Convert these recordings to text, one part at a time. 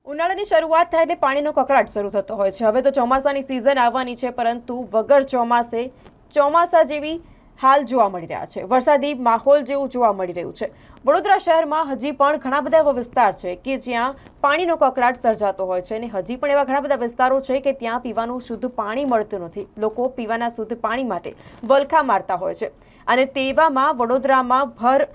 ઉનાળાની શરૂઆત થાય એટલે પાણીનો કકળાટ શરૂ થતો હોય છે। હવે તો ચોમાસાની સિઝન આવવાની છે, પરંતુ વગર ચોમાસે ચોમાસા જેવી હાલ જોવા મળી રહ્યા છે। વરસાદી માહોલ જેવું જોવા મળી રહ્યું છે। વડોદરા શહેરમાં હજી પણ ઘણા બધા એવા વિસ્તાર છે કે જ્યાં પાણીનો કકળાટ સર્જાતો હોય છે, અને હજી પણ એવા ઘણા બધા વિસ્તારો છે કે ત્યાં પીવાનું શુદ્ધ પાણી મળતું નથી। લોકો પીવાના શુદ્ધ પાણી માટે વલખા મારતા હોય છે, અને તેવામાં વડોદરામાં ભર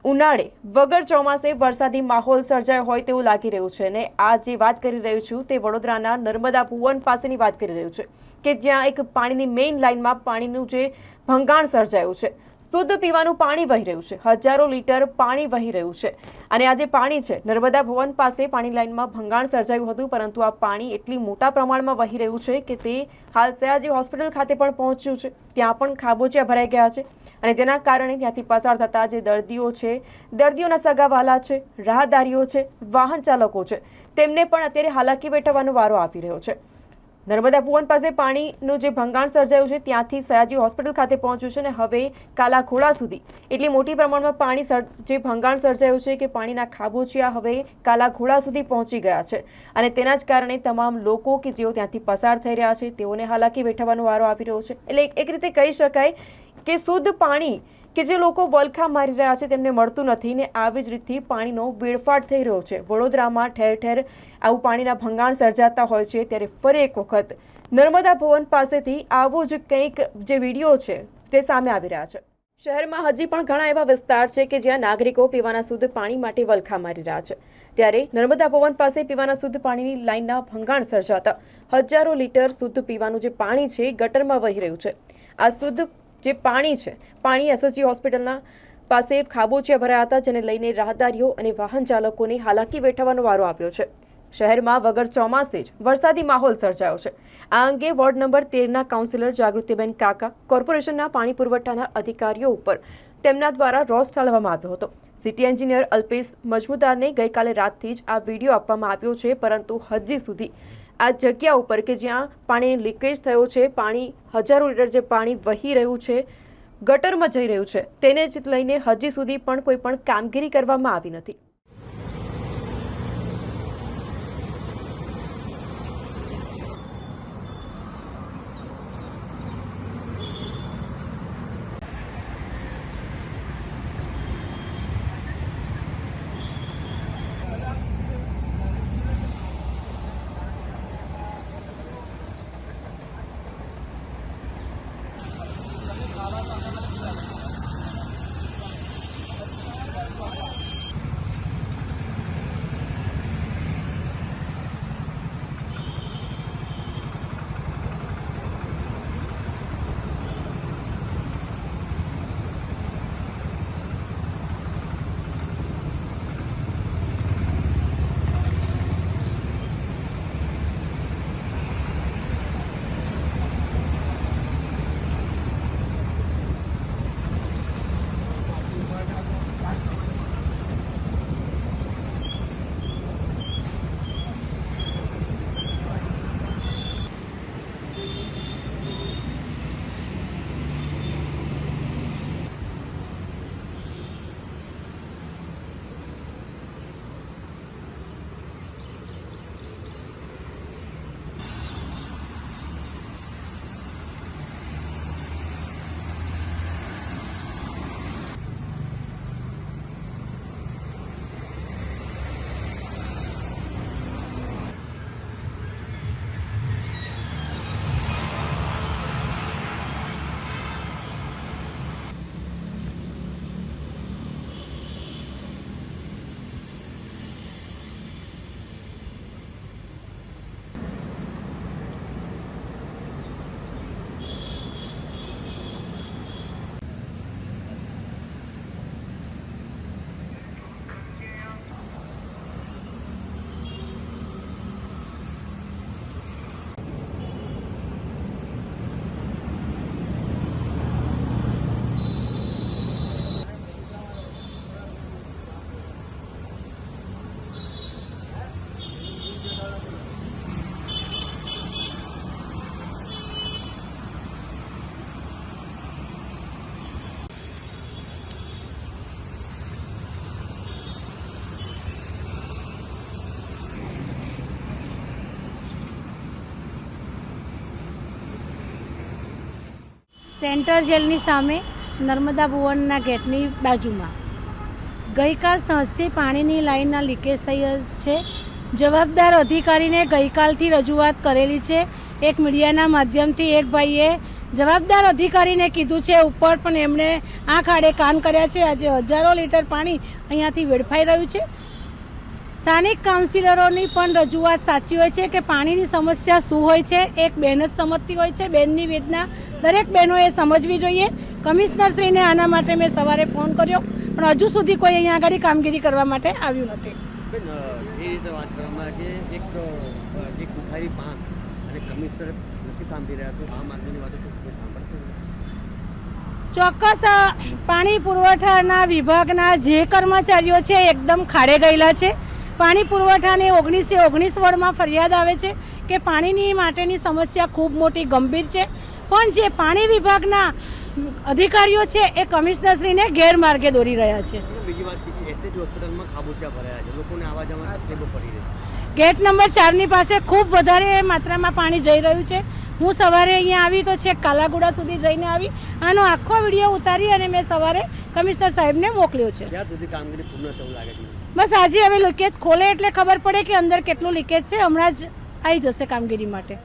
ઉનાળે વગર ચોમાસે વરસાદી માહોલ સર્જાયો હોય તેવું લાગી રહ્યું છે। અને આ જે વાત કરી રહ્યું છું તે વડોદરાના નર્મદા ભુવન પાસેની વાત કરી રહ્યું છે કે જ્યાં એક પાણીની મેઇન લાઇનમાં પાણીનું જે ભંગાણ સર્જાયું છે, શુદ્ધ પીવાનું પાણી વહી રહ્યું છે, હજારો લીટર પાણી વહી રહ્યું છે। અને આ જે પાણી છે નર્મદા ભુવન પાસે પાણી લાઇનમાં ભંગાણ સર્જાયું હતું, પરંતુ આ પાણી એટલી મોટા પ્રમાણમાં વહી રહ્યું છે કે તે હાલ સયાજી હોસ્પિટલ ખાતે પણ પહોંચ્યું છે। ત્યાં પણ ખાબોચિયા ભરાઈ ગયા છે, અને તેના કારણે ત્યાંથી પસાર થતા જે દર્દીઓ છે, દર્દીઓના સગાવાલા છે, રાહદારીઓ છે, વાહન ચાલકો છે, તેમને પણ અત્યારે હાલાકી વેઠવાનો વારો આપી રહ્યો છે। નર્મદા ભુવન પાસે પાણીનું જે ભંગાણ સર્જાયું છે ત્યાંથી સયાજી હોસ્પિટલ ખાતે પહોંચ્યું છે, અને હવે કાલા ઘોડા સુધી એટલી મોટી પ્રમાણમાં પાણી જે ભંગાણ સર્જાયું છે કે પાણીના ખાબોચિયા હવે કાલા ઘોડા સુધી પહોંચી ગયા છે, અને તેના જ કારણે તમામ લોકો કે જેઓ ત્યાંથી પસાર થઈ રહ્યા છે તેઓને હાલાકી વેઠવાનો વારો આપી રહ્યો છે। એટલે એક રીતે કહી શકાય કે શુદ્ધ પાણી કે જે લોકો વલખા મારી રહ્યા છે તેમને મળતું નથી, ને આવી જ રીતથી પાણીનો વેડફાટ થઈ રહ્યો છે। વડોદરામાં ઠેર ઠેર આવું પાણીના ભંગાણ સર્જાતા હોય છે, ત્યારે ફરી એક વખત નર્મદા ભુવન પાસેથી આવો જ કંઈક જે વિડીયો છે તે સામે આવી રહ્યા છે। શહેરમાં હજી પણ ઘણા એવા વિસ્તાર છે કે જ્યાં નાગરિકો પીવાના શુદ્ધ પાણી માટે વલખા મારી રહ્યા છે, ત્યારે નર્મદા ભુવન પાસે પીવાના શુદ્ધ પાણીની લાઇનના ભંગાણ સર્જાતા હજારો લીટર શુદ્ધ પીવાનું જે પાણી છે ગટરમાં વહી રહ્યું છે। આ શુદ્ધ જે પાણી છે, પાણી એસએસજી હોસ્પિટલના પાસે ખાબોચિયા ભરાયા હતા, જેને લઈને રાહદારીઓ અને વાહન ચાલકોને હાલાકી વેઠવાનો વારો આપ્યો છે। શહેરમાં વગર ચોમાસે જ વરસાદી માહોલ સર્જાયો છે। આ અંગે વોર્ડ નંબર 13ના કાઉન્સિલર જાગૃતિબેન કાકા, કોર્પોરેશનના પાણી પુરવઠાના અધિકારીઓ ઉપર તેમના દ્વારા રોષ ઠાલવવામાં આવ્યો હતો। સિટી એન્જિનિયર અલ્પેશ મજમુદારને ગઈકાલે રાતથી જ આ વિડીયો આપવામાં આવ્યો છે, પરંતુ હજી સુધી આ જગ્યા ઉપર કે જ્યાં પાણી લીકેજ થયો છે, પાણી હજારો લીટર જે પાણી વહી રહ્યું છે, ગટરમાં જઈ રહ્યું છે, તેને જ લઈને હજી સુધી પણ કોઈ પણ કામગીરી કરવામાં આવી નથી। સેન્ટ્રલ જેલની સામે નર્મદા ભુવનના ગેટની બાજુમાં ગઈકાલ સાંજથી પાણીની લાઈનના લીકેજ થઈ છે. જવાબદાર અધિકારીને ગઈકાલથી રજૂઆત કરેલી છે. એક મીડિયાના માધ્યમથી એક ભાઈએ જવાબદાર અધિકારીને કીધું છે ઉપર, પણ એમણે આંખ આડે કાન કર્યા છે. આજે હજારો લીટર પાણી અહીંયાથી વેડફાઈ રહ્યું છે. સ્થાનિક કાઉન્સિલરોની પણ રજૂઆત સાચી હોય છે કે પાણીની સમસ્યા શું હોય છે એક બેન જ સમજતી હોય છે. બેનની વેદના દરેક બહેનોએ સમજવી જોઈએ. કમિશનરશ્રીને આના માટે મેં સવારે ફોન કર્યો, પણ હજુ સુધી કોઈ અહીંયા આગળ કામગીરી કરવા માટે આવ્યું નથી. એ રીતે વાત કરવામાં આવે કે એક બુખારી પાંખ અને કમિશનર નથી સાંભળી રહ્યા, તો આમ આદમીની વાતો કોઈ સાંભળશે? ચોક્કસ પાણી પુરવઠાના વિભાગના જે કર્મચારીઓ છે એકદમ ખાડે ગયેલા છે. પાણી પુરવઠાને 1919 વોર્ડમાં ફરિયાદ આવે છે કે પાણીની માટેની સમસ્યા ખૂબ મોટી ગંભીર છે, પણ જે પાણી વિભાગના અધિકારીઓ છે એ કમિશનરશ્રીને ગેરમાર્ગે દોરી રહ્યા છે. બીજી વાત કે એસએચ હોસ્પિટલમાં ખાબોચિયા ભરાયા છે, લોકોને આવવા જવામાં તકલીફો પડી રહી છે. ગેટ નંબર 4ની પાસે ખૂબ વધારે માત્રામાં પાણી જઈ રહ્યું છે. હું સવારે અહીંયા આવી તો છેક કાલાગુડા સુધી જઈને આવી, આનો આખો વિડીયો ઉતારી અને મેં સવારે કમિશનર સાહેબને મોકલ્યો છે. ક્યાં સુધી કામગીરી પૂર્ણ થવું લાગે છે? બસ આજે હવે લીકેજ ખોલે એટલે ખબર પડે કે અંદર કેટલું લીકેજ છે. હમણાં જ આવી જશે કામગીરી માટે.